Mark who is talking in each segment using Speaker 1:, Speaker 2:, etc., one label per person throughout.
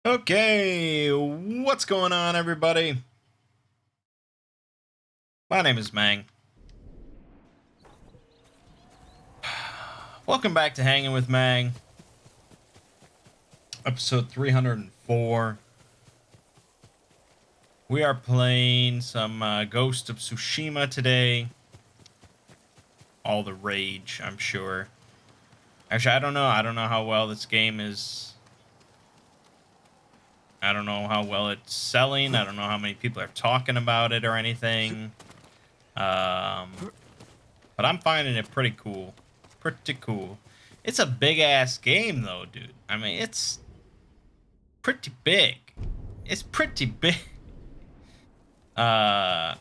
Speaker 1: Okay, what's going on, everybody? My name is Mangg. Welcome back to Hanging with Mangg, episode 304. We are playing some Ghost of Tsushima today. All the rage, I'm sure. Actually, I don't know. I don't know how well this game is. I don't know how well it's selling. I don't know how many people are talking about it or anything. But I'm finding it pretty cool. Pretty cool. It's a big-ass game, though, dude. I mean, it's pretty big. It's pretty big. And,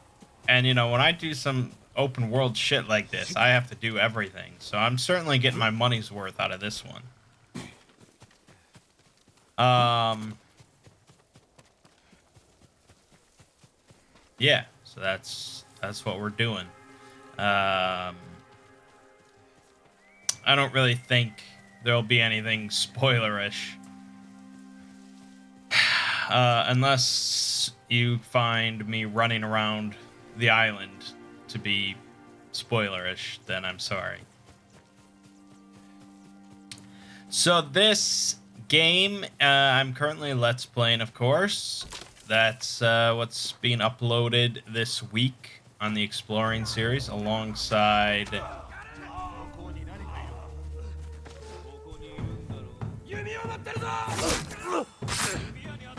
Speaker 1: you know, when I do some open-world shit like this, I have to do everything. So I'm certainly getting my money's worth out of this one. Yeah, so that's what we're doing. I don't really think there'll be anything spoilerish. Unless you find me running around the island to be spoilerish, then I'm sorry. So this game, I'm currently Let's Playing, of course. That's what's being uploaded this week on the Exploring series alongside...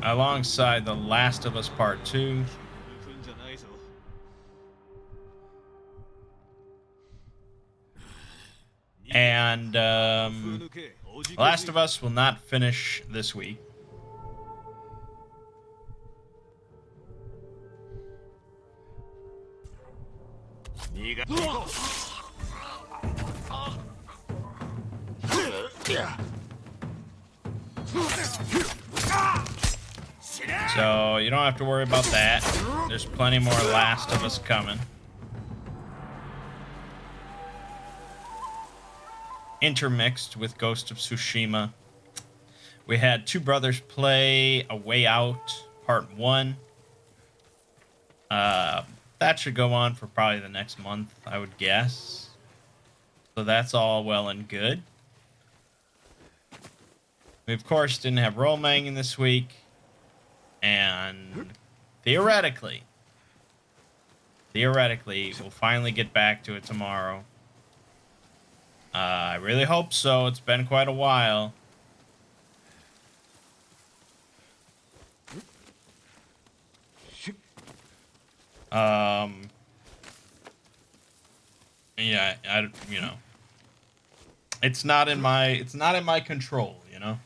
Speaker 1: alongside The Last of Us Part 2. And Last of Us will not finish this week. So you don't have to worry about that. There's plenty more Last of Us coming. Intermixed with Ghost of Tsushima. We had Two Brothers play A Way Out Part 1. That should go on for probably the next month, I would guess. So that's all well and good. We, of course, didn't have Roll Manging this week. And theoretically, we'll finally get back to it tomorrow. I really hope so. It's been quite a while. Yeah, you know, it's not in my control, you know.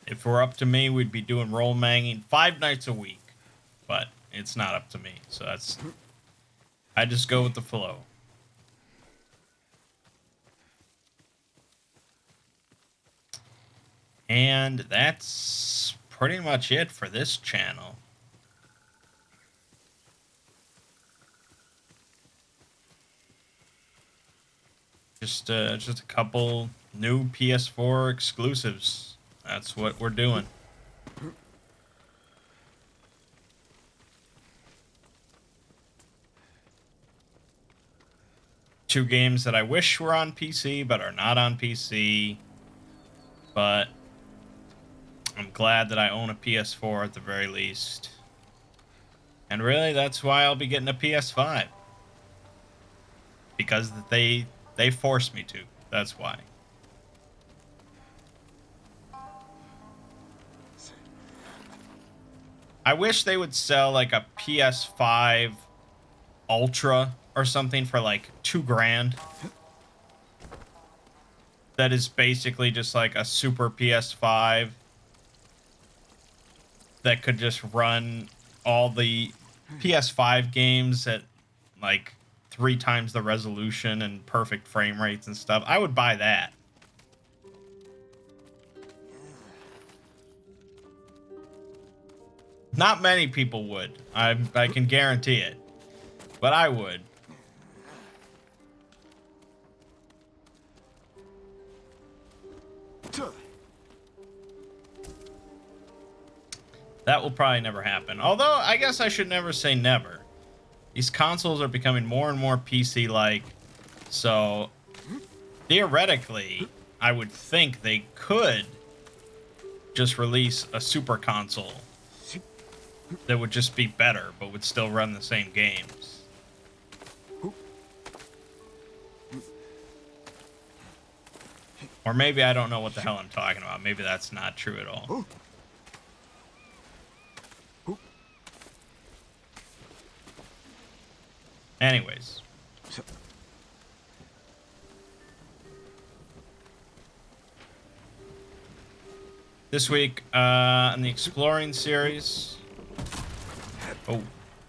Speaker 1: If it were up to me, we'd be doing Roll Manging 5 nights a week, but it's not up to me, so I just go with the flow. And that's pretty much it for this channel. Just a couple new PS4 exclusives. That's what we're doing. Two games that I wish were on PC, but are not on PC. But I'm glad that I own a PS4 at the very least. And really, that's why I'll be getting a PS5. Because they forced me to. That's why. I wish they would sell like a PS5 Ultra or something for like $2,000. That is basically just like a super PS5 that could just run all the PS5 games at like 3 times the resolution and perfect frame rates and stuff. I would buy that. Not many people would. I can guarantee it. But I would. That will probably never happen. Although, I guess I should never say never. These consoles are becoming more and more PC-like. So, theoretically, I would think they could just release a super console that would just be better, but would still run the same games. Or maybe I don't know what the hell I'm talking about. Maybe that's not true at all. Anyways. This week, in the Exploring series,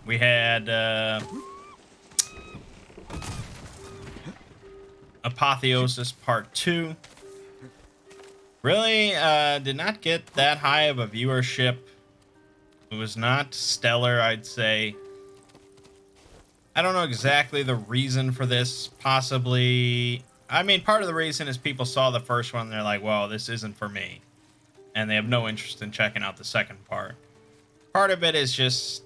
Speaker 1: we had Apotheosis Part 2. Really did not get that high of a viewership. It was not stellar, I'd say. I don't know exactly the reason for this. Possibly, I mean, part of the reason is people saw the first one and they're like, well, this isn't for me. And they have no interest in checking out the second part. Part of it is just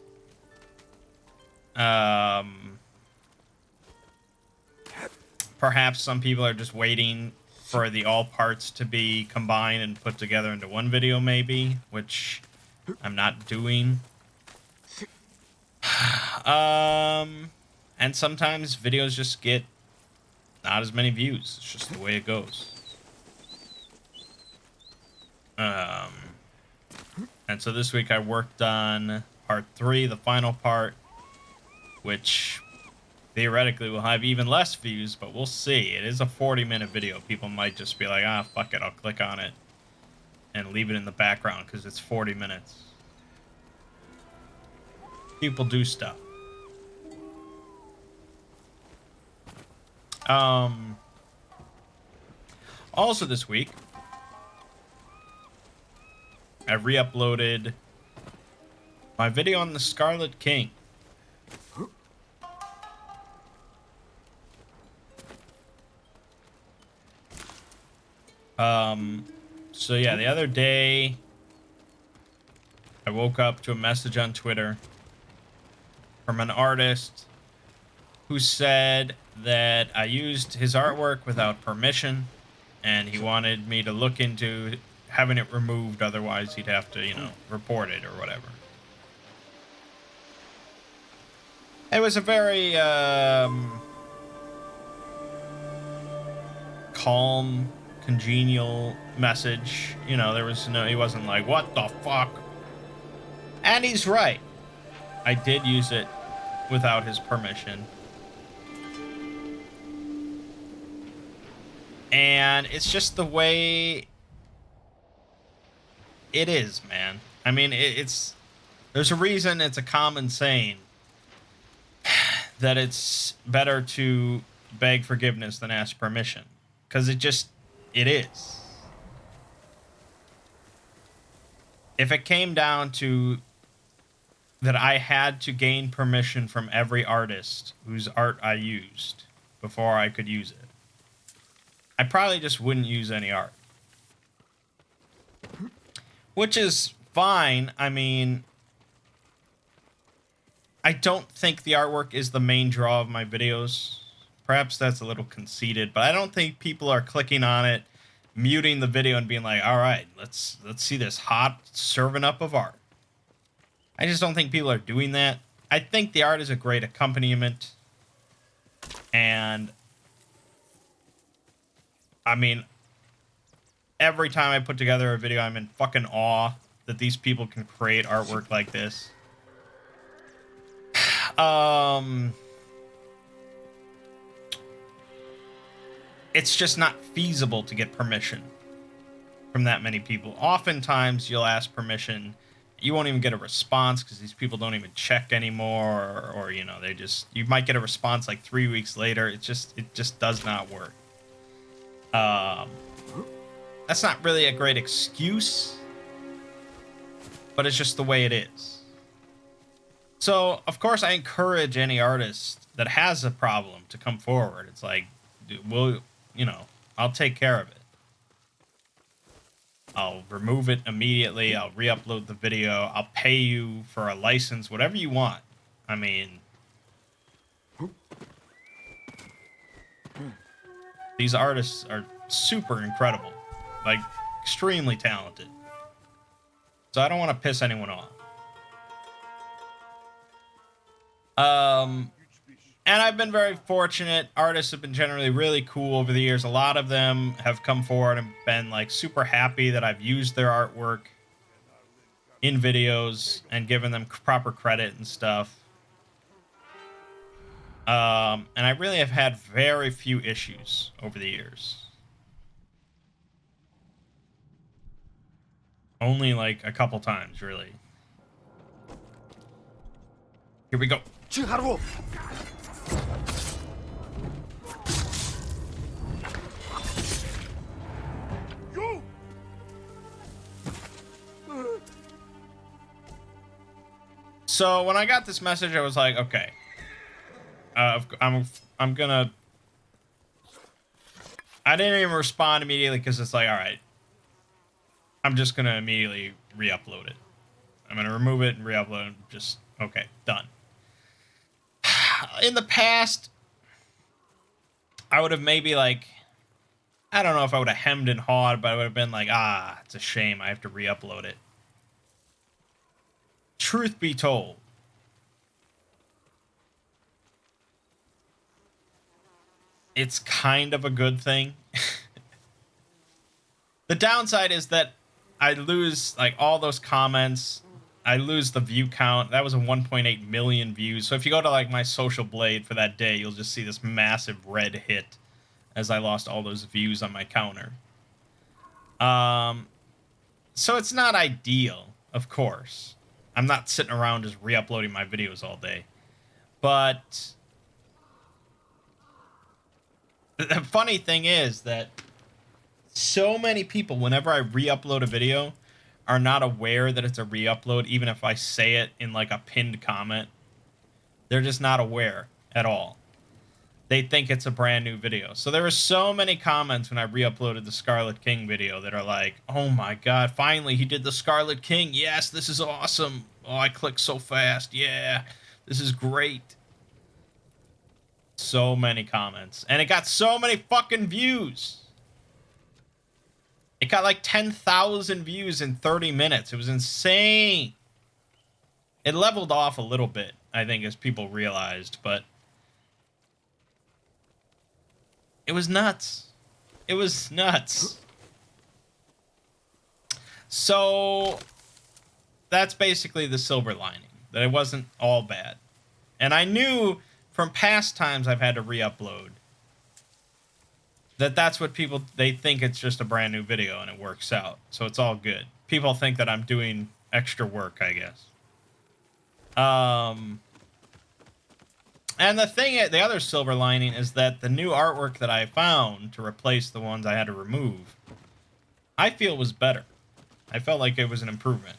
Speaker 1: perhaps some people are just waiting for the all parts to be combined and put together into one video, maybe, which I'm not doing. And sometimes videos just get not as many views. It's just the way it goes. And so this week I worked on part 3, the final part, which theoretically will have even less views, but we'll see. It is a 40-minute video. People might just be like, ah, fuck it, I'll click on it and leave it in the background because it's 40 minutes. People do stuff. Also this week, I re-uploaded my video on the Scarlet King. So yeah, the other day, I woke up to a message on Twitter from an artist who said that I used his artwork without permission, and he wanted me to look into having it removed, otherwise he'd have to, you know, report it or whatever. It was a very, calm, congenial message. You know, there was no, he wasn't like, what the fuck? And he's right. I did use it without his permission. And it's just the way it is, man. I mean, it's there's a reason, it's a common saying that it's better to beg forgiveness than ask permission. Because it is. If it came down to that I had to gain permission from every artist whose art I used before I could use it, I probably just wouldn't use any art. Which is fine. I mean, I don't think the artwork is the main draw of my videos. Perhaps that's a little conceited, but I don't think people are clicking on it, muting the video and being like, all right, let's see this hot serving up of art. I just don't think people are doing that. I think the art is a great accompaniment. And I mean, every time I put together a video, I'm in fucking awe that these people can create artwork like this. It's just not feasible to get permission from that many people. Oftentimes, you'll ask permission, you won't even get a response because these people don't even check anymore, or you know, you might get a response like 3 weeks later. It just does not work. That's not really a great excuse, but it's just the way it is. So, of course, I encourage any artist that has a problem to come forward. It's like, I'll take care of it. I'll remove it immediately. I'll re-upload the video. I'll pay you for a license, whatever you want. I mean, these artists are super incredible, like extremely talented. So I don't want to piss anyone off. And I've been very fortunate. Artists have been generally really cool over the years. A lot of them have come forward and been like super happy that I've used their artwork in videos and given them proper credit and stuff. And I really have had very few issues over the years. Only like a couple times, really. Here we go. So when I got this message, I was like, okay, I'm gonna. I didn't even respond immediately because it's like, all right, I'm just gonna immediately re-upload it. I'm gonna remove it and re-upload it. Just okay, done. In the past, I would have maybe like, I don't know if I would have hemmed and hawed, but I would have been like, ah, it's a shame I have to re-upload it. Truth be told, it's kind of a good thing. The downside is that I lose like all those comments. I lose the view count. That was a 1.8 million views. So if you go to like my social blade for that day, you'll just see this massive red hit as I lost all those views on my counter. So it's not ideal, of course. I'm not sitting around just re-uploading my videos all day. But the funny thing is that so many people, whenever I re-upload a video, are not aware that it's a re-upload, even if I say it in like a pinned comment. They're just not aware at all. They think it's a brand new video. So there were so many comments when I re-uploaded the Scarlet King video that are like, oh my god, finally he did the Scarlet King. Yes, this is awesome. Oh, I clicked so fast. Yeah, this is great. So many comments. And it got so many fucking views. It got like 10,000 views in 30 minutes. It was insane. It leveled off a little bit, I think, as people realized, but it was nuts. It was nuts. So that's basically the silver lining, that it wasn't all bad. And I knew from past times I've had to re-upload that's what people, they think it's just a brand new video and it works out. So it's all good. People think that I'm doing extra work, I guess. And the other silver lining is that the new artwork that I found to replace the ones I had to remove, I feel was better. I felt like it was an improvement.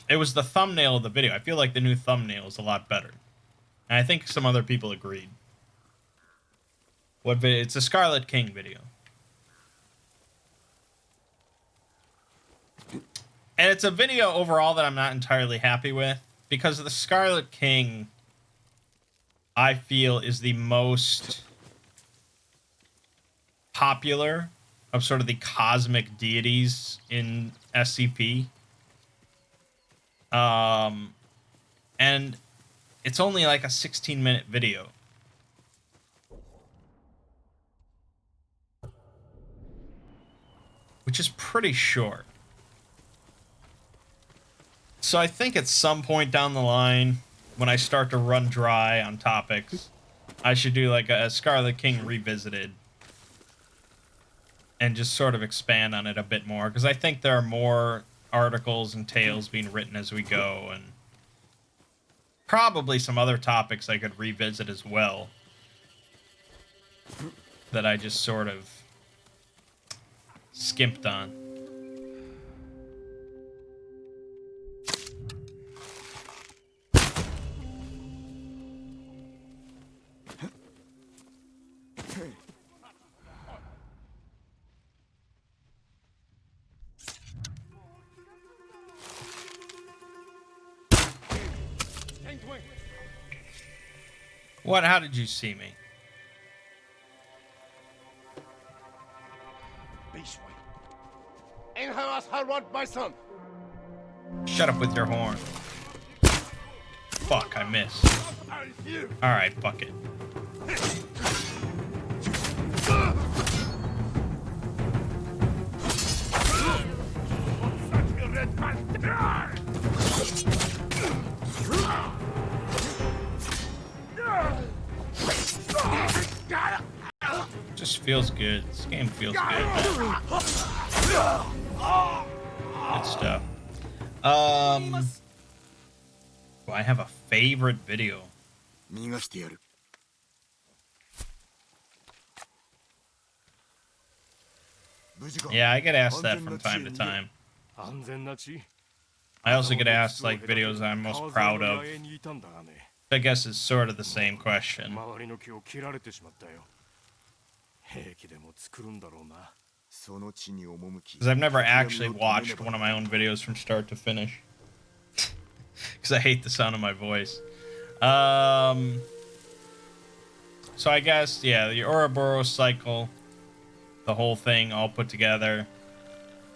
Speaker 1: It was the thumbnail of the video. I feel like the new thumbnail is a lot better. And I think some other people agreed. What video? It's a Scarlet King video. And it's a video overall that I'm not entirely happy with, because the Scarlet King, I feel, is the most popular of sort of the cosmic deities in SCP. And it's only like a 16-minute video. Which is pretty short. So I think at some point down the line, when I start to run dry on topics, I should do like a Scarlet King Revisited. And just sort of expand on it a bit more. Because I think there are more articles and tales being written as we go. And probably some other topics I could revisit as well. That I just sort of skimped on. What? How did you see me?
Speaker 2: My son.
Speaker 1: Shut up with your horn. Fuck, I missed. Alright, fuck it. Just feels good. This game feels good. Good stuff. Do I have a favorite video? Yeah, I get asked that from time to time. I also get asked like videos I'm most proud of. I guess is sort of the same question. Because I've never actually watched one of my own videos from start to finish. Because I hate the sound of my voice. So I guess, yeah, the Ouroboros cycle, the whole thing all put together.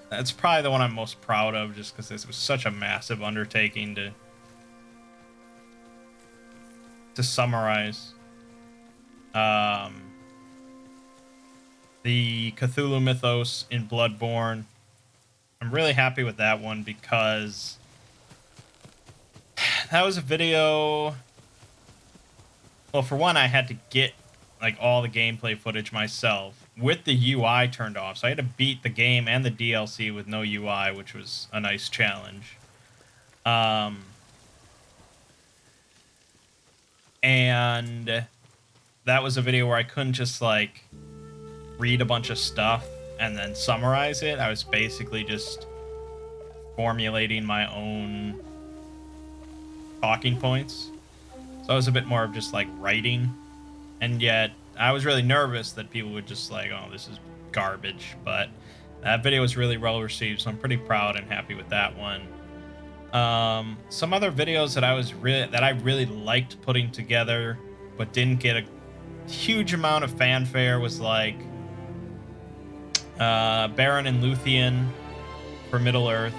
Speaker 1: That's probably the one I'm most proud of, just because this was such a massive undertaking to summarize. The Cthulhu mythos in Bloodborne. I'm really happy with that one because that was a video. Well, for one, I had to get like all the gameplay footage myself with the UI turned off. So I had to beat the game and the DLC with no UI, which was a nice challenge. And that was a video where I couldn't just like read a bunch of stuff and then summarize it. I was basically just formulating my own talking points. So I was a bit more of just like writing, and yet I was really nervous that people would just like, oh, this is garbage. But that video was really well received, so I'm pretty proud and happy with that one. Some other videos that I really liked putting together, but didn't get a huge amount of fanfare was like Baron and Luthien for Middle Earth.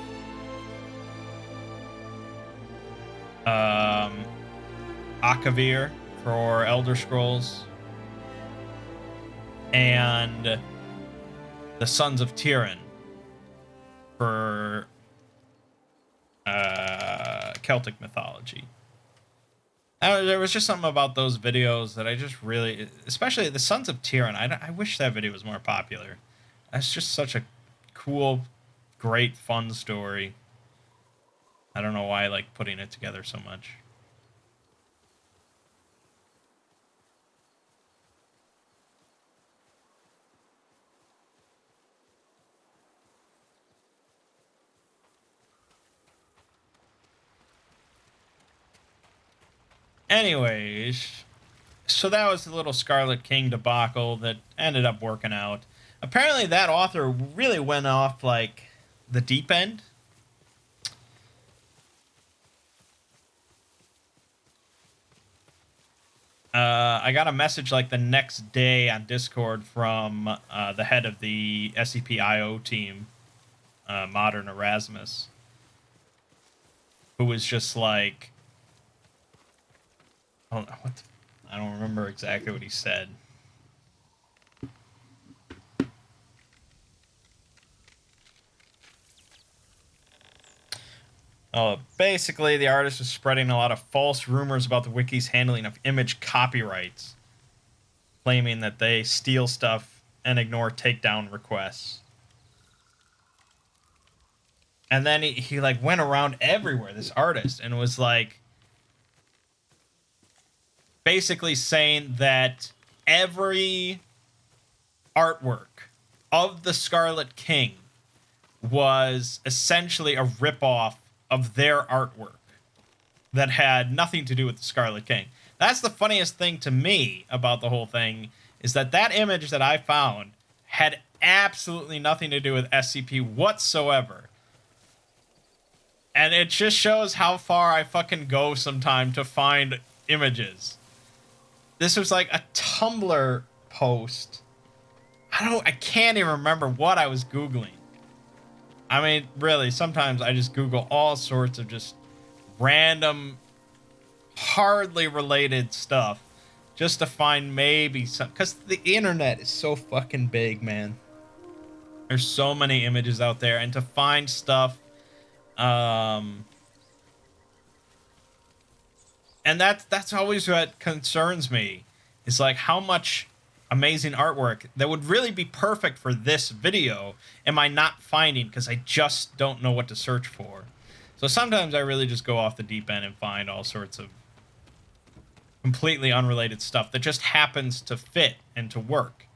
Speaker 1: Akavir for Elder Scrolls. And the Sons of Tyrion for Celtic mythology. There was just something about those videos that I just really, especially the Sons of Tyrion, I wish that video was more popular. That's just such a cool, great, fun story. I don't know why I like putting it together so much. Anyways, so that was the little Scarlet King debacle that ended up working out. Apparently that author really went off like the deep end. I got a message like the next day on Discord from the head of the SCP-IO team, Modern Erasmus, who was just like, I don't remember exactly what he said. Oh, basically, the artist was spreading a lot of false rumors about the wiki's handling of image copyrights, claiming that they steal stuff and ignore takedown requests. And then he like went around everywhere, this artist, and was like basically saying that every artwork of the Scarlet King was essentially a ripoff of their artwork that had nothing to do with the Scarlet King. That's the funniest thing to me about the whole thing, is that that image that I found had absolutely nothing to do with SCP whatsoever. And it just shows how far I fucking go sometime to find images. This was like a Tumblr post. I can't even remember what I was Googling. I mean, really, sometimes I just Google all sorts of just random, hardly related stuff just to find maybe some, because the internet is so fucking big, man. There's so many images out there, and to find stuff, and that's always what concerns me. It's like how much amazing artwork that would really be perfect for this video am I not finding because I just don't know what to search for. So sometimes I really just go off the deep end and find all sorts of completely unrelated stuff that just happens to fit and to work.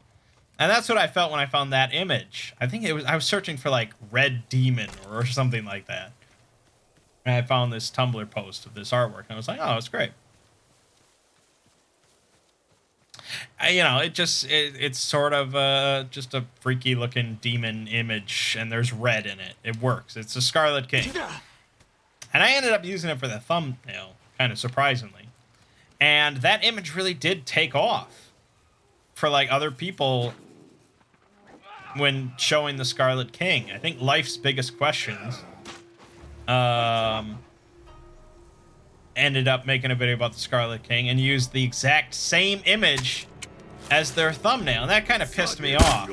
Speaker 1: And that's what I felt when I found that image. I think I was searching for like Red Demon or something like that. And I found this Tumblr post of this artwork and I was like, oh, it's great. You know, it's sort of just a freaky looking demon image, and there's red in it. It works. It's a Scarlet King. And I ended up using it for the thumbnail, kind of surprisingly. And that image really did take off for like other people when showing the Scarlet King. I think Life's Biggest Questions ended up making a video about the Scarlet King and used the exact same image as their thumbnail, and that kind of pissed me off.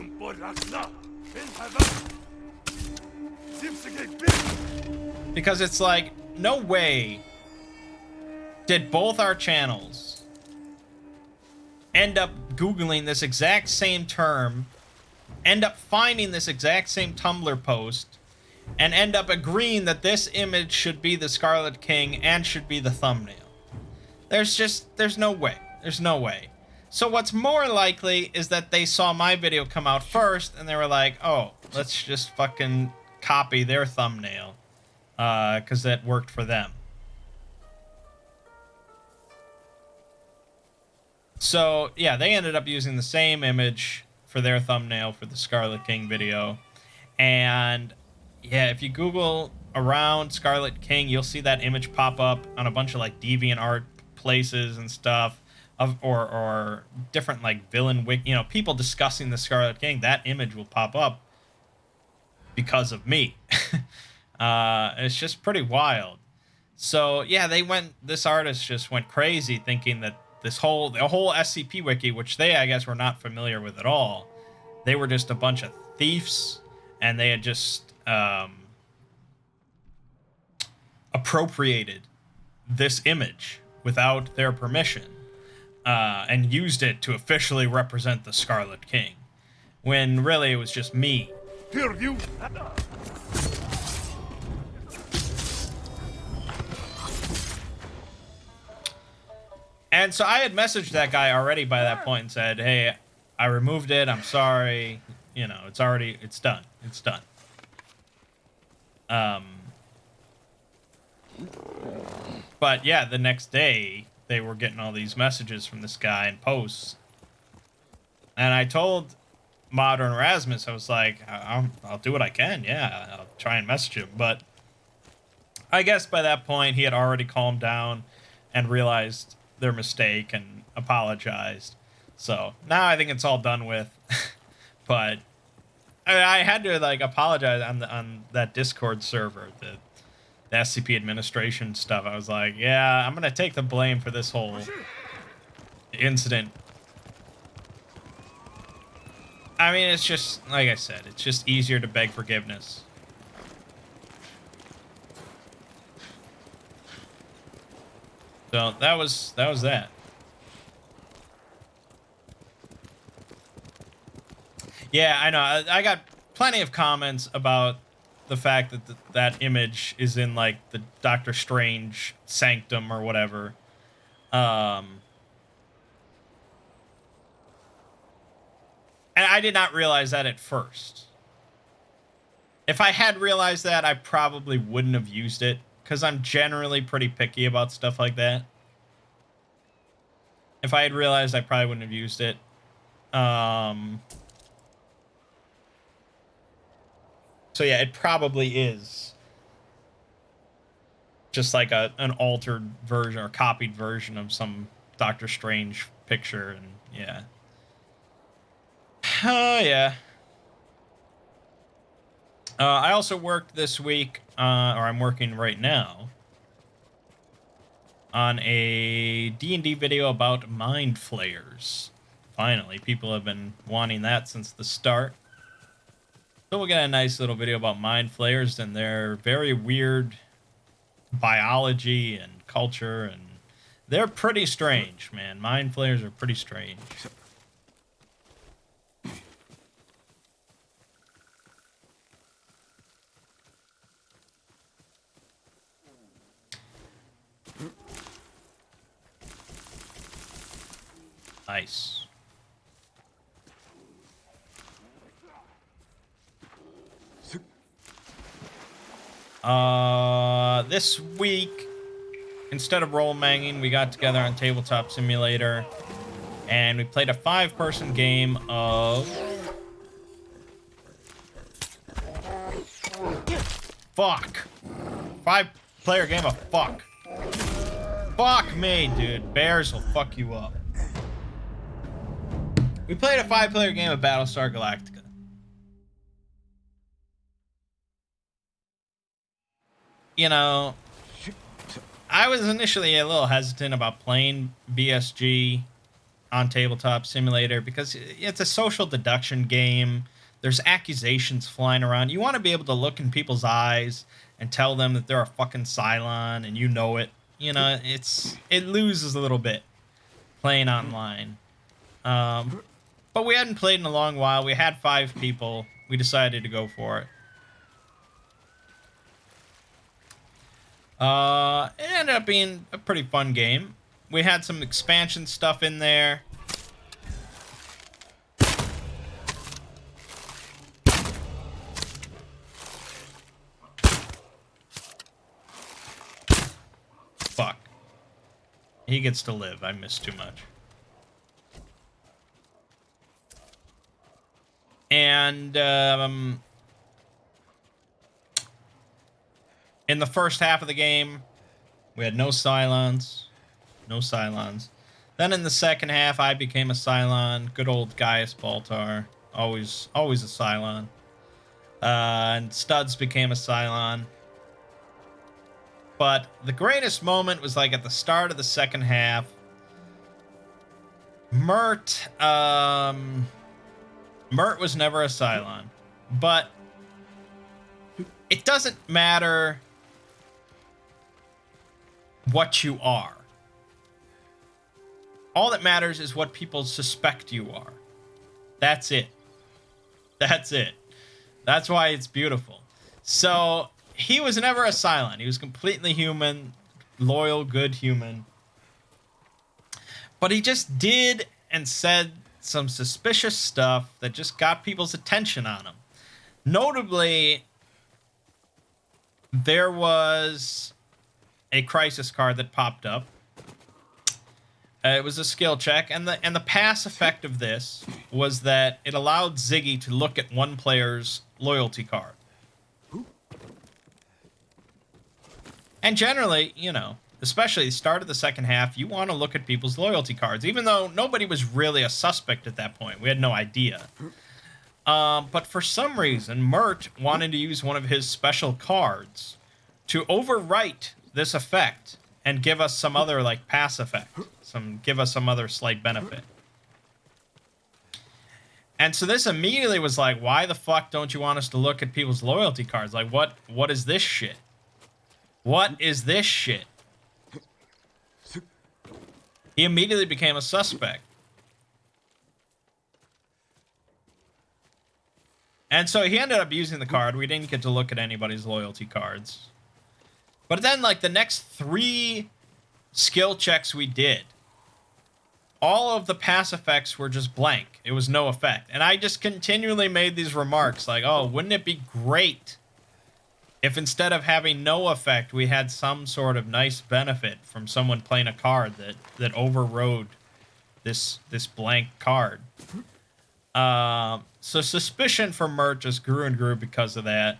Speaker 1: Because it's like, no way did both our channels end up Googling this exact same term, end up finding this exact same Tumblr post, and end up agreeing that this image should be the Scarlet King and should be the thumbnail. There's no way. There's no way. So what's more likely is that they saw my video come out first and they were like, oh, let's just fucking copy their thumbnail because that worked for them. So yeah, they ended up using the same image for their thumbnail for the Scarlet King video. And yeah, if you Google around Scarlet King, you'll see that image pop up on a bunch of like DeviantArt places and stuff, or different like villain people discussing the Scarlet King. That image will pop up because of me. It's just pretty wild. So yeah, this artist just went crazy thinking that the whole SCP wiki, which they, I guess, were not familiar with at all. They were just a bunch of thieves, and they had just appropriated this image without their permission and used it to officially represent the Scarlet King, when really it was just me. Here you. And so I had messaged that guy already by that point and said, hey, I removed it. I'm sorry. You know, it's done. It's done. But yeah, the next day they were getting all these messages from this guy and posts. And I told Modern Erasmus, I was like, I'll do what I can. Yeah, I'll try and message him. But I guess by that point he had already calmed down and realized their mistake and apologized. So now I think it's all done with. But I had to like apologize on that Discord server, the SCP administration stuff. I was like, yeah, I'm gonna take the blame for this whole incident. I mean, it's just like I said, it's just easier to beg forgiveness. So that was that. Yeah, I know. I got plenty of comments about the fact that that image is in like the Doctor Strange sanctum or whatever. And I did not realize that at first. If I had realized that, I probably wouldn't have used it, because I'm generally pretty picky about stuff like that. If I had realized, I probably wouldn't have used it. So yeah, it probably is just like an altered version or copied version of some Doctor Strange picture, and yeah. Oh, yeah. I also worked this week, or I'm working right now, on a D&D video about mind flayers. Finally, people have been wanting that since the start. So we'll get a nice little video about mind flayers and their very weird biology and culture, and they're pretty strange, man. Mind flayers are pretty strange. Nice. This week, instead of role manging, we got together on Tabletop Simulator, and we played a 5-person game of... Fuck. 5-player game of fuck. Fuck me, dude. Bears will fuck you up. We played a 5-player game of Battlestar Galactica. You know, I was initially a little hesitant about playing BSG on Tabletop Simulator because it's a social deduction game. There's accusations flying around. You want to be able to look in people's eyes and tell them that they're a fucking Cylon and you know it. You know, it loses a little bit playing online. But we hadn't played in a long while. We had 5 people. We decided to go for it. It ended up being a pretty fun game. We had some expansion stuff in there. Fuck. He gets to live. I missed too much. And, in the first half of the game, we had no Cylons. No Cylons. Then in the second half, I became a Cylon. Good old Gaius Baltar. Always a Cylon. And Studs became a Cylon. But the greatest moment was like at the start of the second half. Mert was never a Cylon. But it doesn't matter what you are. All that matters is what people suspect you are. That's it. That's it. That's why it's beautiful. So, he was never a Cylon. He was completely human, loyal, good human. But he just did and said some suspicious stuff that just got people's attention on him. Notably, there was a crisis card that popped up. It was a skill check, and the pass effect of this was that it allowed Ziggy to look at one player's loyalty card. And generally, you know, especially the start of the second half, you want to look at people's loyalty cards, even though nobody was really a suspect at that point. We had no idea. But for some reason, Mert wanted to use one of his special cards to overwrite this effect and give us some other, like, pass effect. Give us some other slight benefit. And so this immediately was like, why the fuck don't you want us to look at people's loyalty cards? Like, what is this shit? What is this shit? He immediately became a suspect. And so he ended up using the card. We didn't get to look at anybody's loyalty cards. But then, like, the next 3 skill checks we did, all of the pass effects were just blank. It was no effect. And I just continually made these remarks like, oh, wouldn't it be great if instead of having no effect, we had some sort of nice benefit from someone playing a card that overrode this blank card. So suspicion for Mert just grew and grew because of that.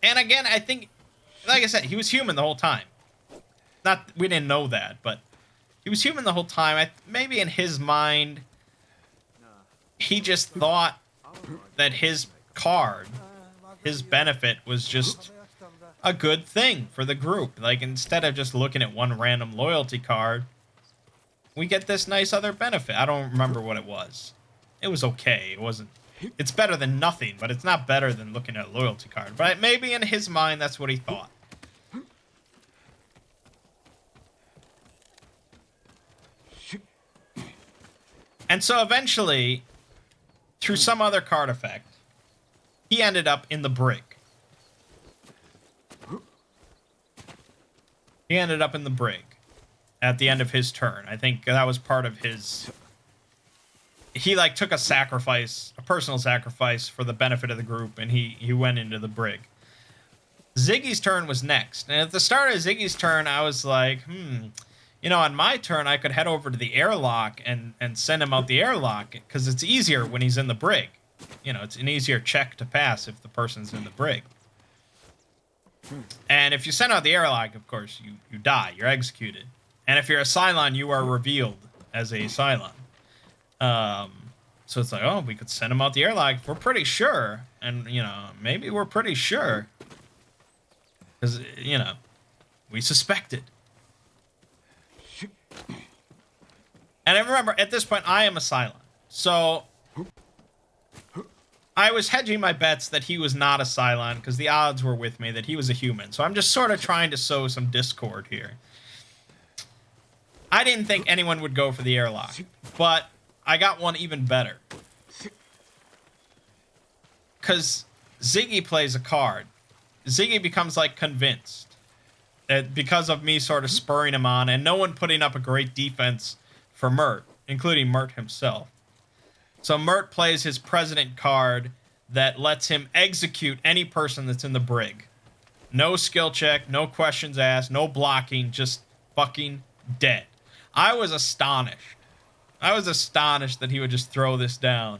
Speaker 1: And again, I think, like I said, he was human the whole time. not we didn't know that, but he was human the whole time. Maybe in his mind, he just thought that his card, his benefit, was just a good thing for the group. Like, instead of just looking at one random loyalty card, we get this nice other benefit. I don't remember what it was. It was okay. It wasn't... It's better than nothing, but it's not better than looking at a loyalty card. But maybe in his mind, that's what he thought. And so eventually, through some other card effect, he ended up in the brig. He ended up in the brig at the end of his turn. I think that was part of his... He, like, took a sacrifice, a personal sacrifice for the benefit of the group, and he went into the brig. Ziggy's turn was next. And at the start of Ziggy's turn, I was like, you know, on my turn, I could head over to the airlock and send him out the airlock, because it's easier when he's in the brig. You know, it's an easier check to pass if the person's in the brig. And if you send out the airlock, of course, you die. You're executed. And if you're a Cylon, you are revealed as a Cylon. So it's like, oh, we could send him out the airlock. We're pretty sure. And, you know, maybe we're pretty sure. Because, you know, we suspected. And I remember, at this point, I am a Cylon. So I was hedging my bets that he was not a Cylon, because the odds were with me that he was a human. So I'm just sort of trying to sow some discord here. I didn't think anyone would go for the airlock, but I got one even better. Because Ziggy plays a card. Ziggy becomes, like, convinced that because of me sort of spurring him on, and no one putting up a great defense for Mert, including Mert himself. So Mert plays his president card that lets him execute any person that's in the brig. No skill check, no questions asked, no blocking, just fucking dead. I was astonished. I was astonished that he would just throw this down.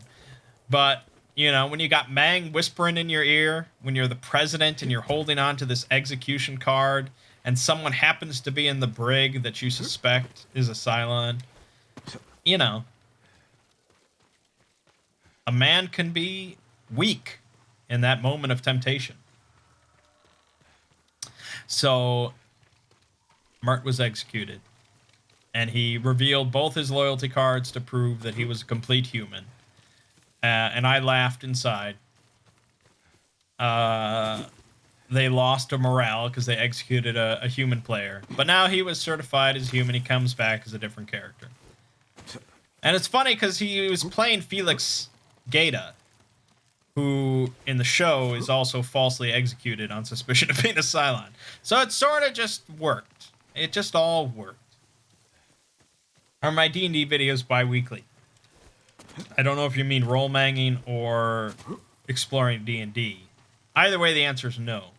Speaker 1: But, you know, when you got Mangg whispering in your ear, when you're the president and you're holding on to this execution card, and someone happens to be in the brig that you suspect is a Cylon, you know, a man can be weak in that moment of temptation. So, Mert was executed. And he revealed both his loyalty cards to prove that he was a complete human. And I laughed inside. They lost a morale because they executed a human player. But now he was certified as human. He comes back as a different character. And it's funny because he was playing Felix Gaeta, who in the show is also falsely executed on suspicion of being a Cylon. So it sort of just worked. It just all worked. Are my D&D videos bi-weekly? I don't know if you mean role-manging or exploring D&D. Either way, the answer is no.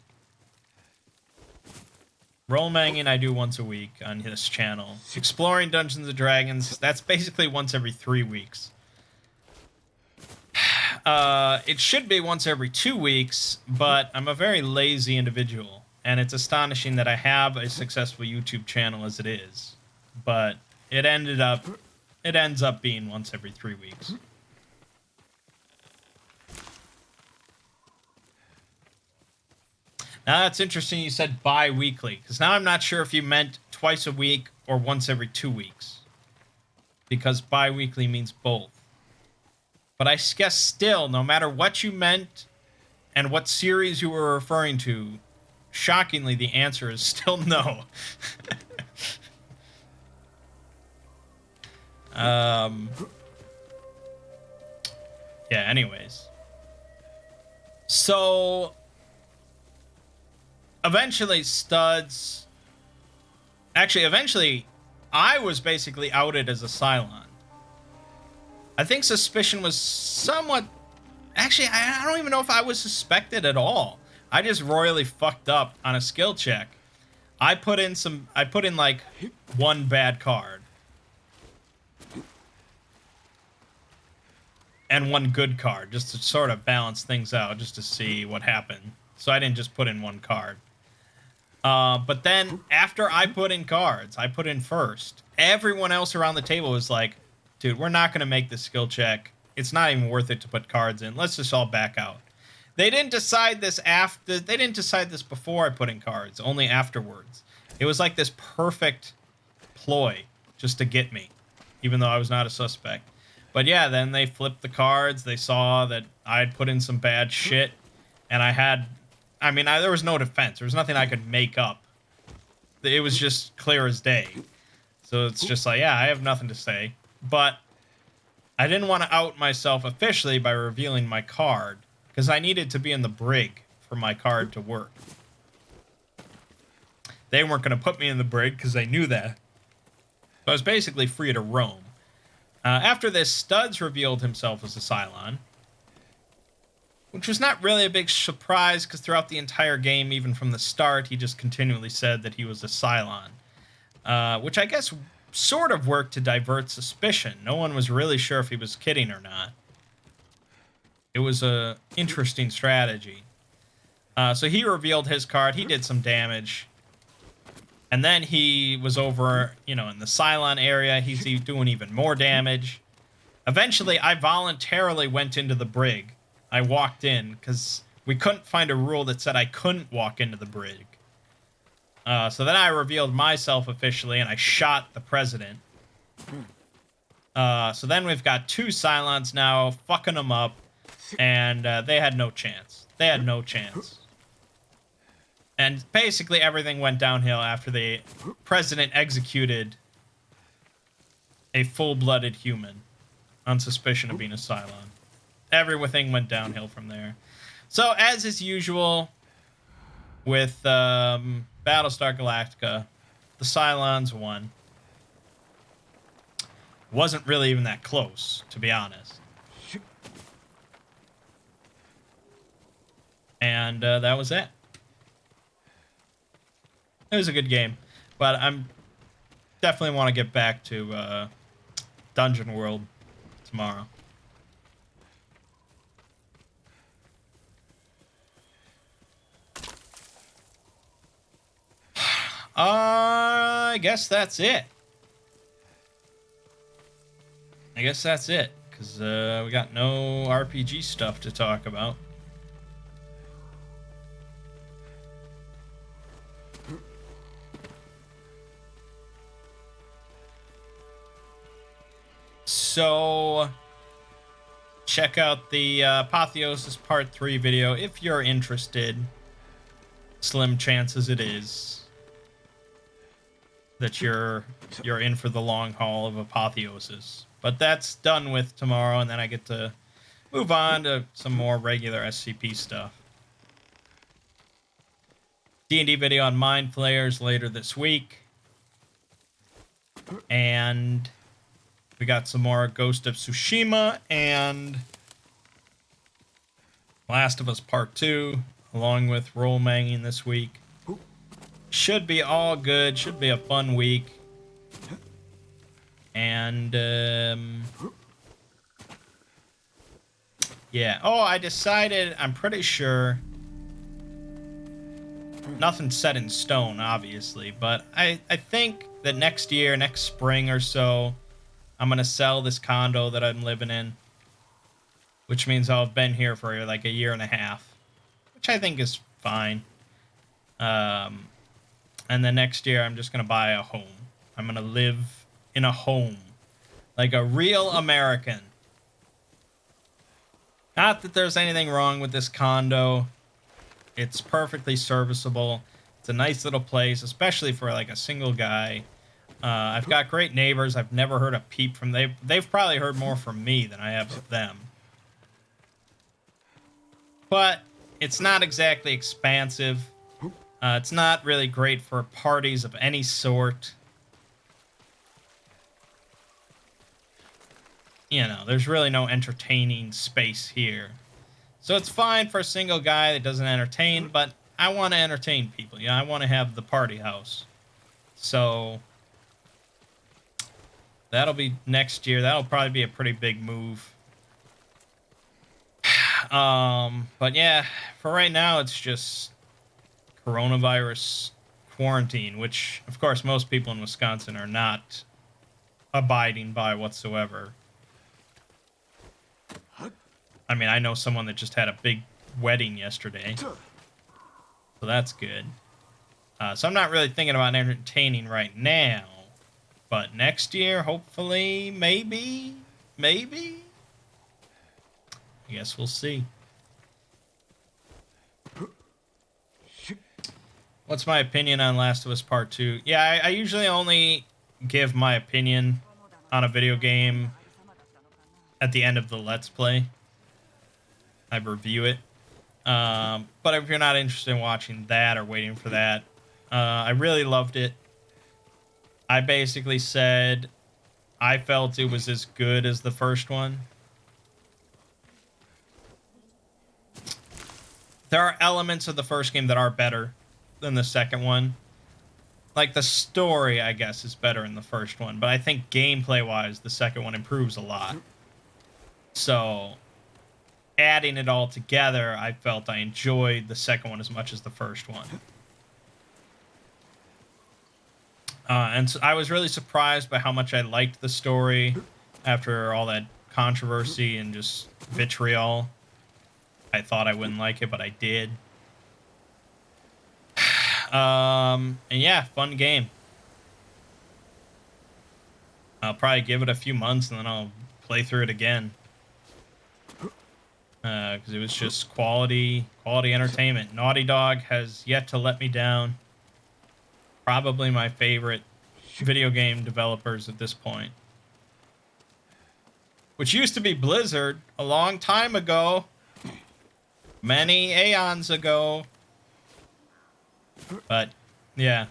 Speaker 1: Role-manging I do once a week on this channel. Exploring Dungeons & Dragons, that's basically once every 3 weeks. It should be once every 2 weeks, but I'm a very lazy individual, and it's astonishing that I have a successful YouTube channel as it is. But it ends up being once every 3 weeks. Now that's interesting you said bi-weekly, because now I'm not sure if you meant twice a week or once every 2 weeks. Because bi-weekly means both. But I guess still, no matter what you meant and what series you were referring to, shockingly the answer is still no. Yeah, anyways. So, eventually Studs... Actually, eventually, I was basically outed as a Cylon. I think suspicion was somewhat... Actually, I don't even know if I was suspected at all. I just royally fucked up on a skill check. I put in like one bad card. And one good card, just to sort of balance things out, just to see what happened. So I didn't just put in one card. But then after I put in cards, I put in first. Everyone else around the table was like, dude, we're not going to make this skill check. It's not even worth it to put cards in. Let's just all back out. They didn't decide this after. They didn't decide this before I put in cards, only afterwards. It was like this perfect ploy just to get me, even though I was not a suspect. But yeah, then they flipped the cards. They saw that I had put in some bad shit, and I had... I mean, there was no defense. There was nothing I could make up. It was just clear as day. So it's just like, yeah, I have nothing to say. But I didn't want to out myself officially by revealing my card, because I needed to be in the brig for my card to work. They weren't going to put me in the brig because they knew that. So I was basically free to roam. After this, Studs revealed himself as a Cylon, which was not really a big surprise because throughout the entire game, even from the start, he just continually said that he was a Cylon, which I guess sort of worked to divert suspicion. No one was really sure if he was kidding or not. It was a interesting strategy. So he revealed his card. He did some damage. And then he was over, you know, in the Cylon area. He's doing even more damage. Eventually, I voluntarily went into the brig. I walked in because we couldn't find a rule that said I couldn't walk into the brig. So then I revealed myself officially, and I shot the president. So then we've got two Cylons now, fucking them up, and they had no chance. They had no chance. And basically everything went downhill after the president executed a full-blooded human on suspicion of being a Cylon. Everything went downhill from there. So, as is usual with Battlestar Galactica, the Cylons won. Wasn't really even that close, to be honest. And that was it. It was a good game, but I'm definitely want to get back to Dungeon World tomorrow. I guess that's it. Because we got no RPG stuff to talk about. So, check out the Apotheosis Part 3 video if you're interested. Slim chances it is that you're in for the long haul of Apotheosis. But that's done with tomorrow, and then I get to move on to some more regular SCP stuff. D&D video on Mind Flayers later this week. And we got some more Ghost of Tsushima and Last of Us Part 2, along with Roll Manging this week. Should be all good. Should be a fun week. And, yeah. Oh, I decided, I'm pretty sure, nothing's set in stone, obviously, but I think that next year, next spring or so, I'm going to sell this condo that I'm living in, which means I'll have been here for like a year and a half, which I think is fine. And then next year, I'm just going to buy a home. I'm going to live in a home, like a real American. Not that there's anything wrong with this condo. It's perfectly serviceable. It's a nice little place, especially for like a single guy. I've got great neighbors. I've never heard a peep from them. They've probably heard more from me than I have of them. But it's not exactly expansive. It's not really great for parties of any sort. You know, there's really no entertaining space here. So it's fine for a single guy that doesn't entertain, but I want to entertain people. Yeah, I want to have the party house. So that'll be next year. That'll probably be a pretty big move. But yeah, for right now, it's just coronavirus quarantine, which, of course, most people in Wisconsin are not abiding by whatsoever. I mean, I know someone that just had a big wedding yesterday, so that's good. So I'm not really thinking about entertaining right now, but next year, hopefully, maybe, I guess we'll see. What's my opinion on Last of Us Part 2? Yeah, I usually only give my opinion on a video game at the end of the Let's Play. I review it. But if you're not interested in watching that or waiting for that, I really loved it. I basically said I felt it was as good as the first one. There are elements of the first game that are better than the second one. Like, the story, I guess, is better in the first one, but I think gameplay-wise, the second one improves a lot. So, adding it all together, I felt I enjoyed the second one as much as the first one. And so I was really surprised by how much I liked the story after all that controversy and just vitriol. I thought I wouldn't like it, but I did. And yeah, fun game. I'll probably give it a few months and then I'll play through it again. Because it was just quality entertainment. Naughty Dog has yet to let me down. Probably my favorite video game developers at this point. Which used to be Blizzard a long time ago. Many aeons ago. But, yeah.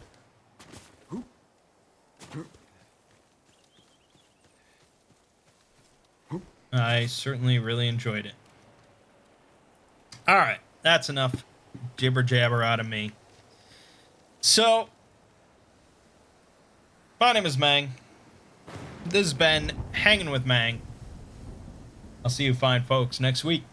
Speaker 1: I certainly really enjoyed it. Alright, that's enough jibber jabber out of me. So, my name is Mangg. This has been Hanging with Mangg. I'll see you fine folks next week.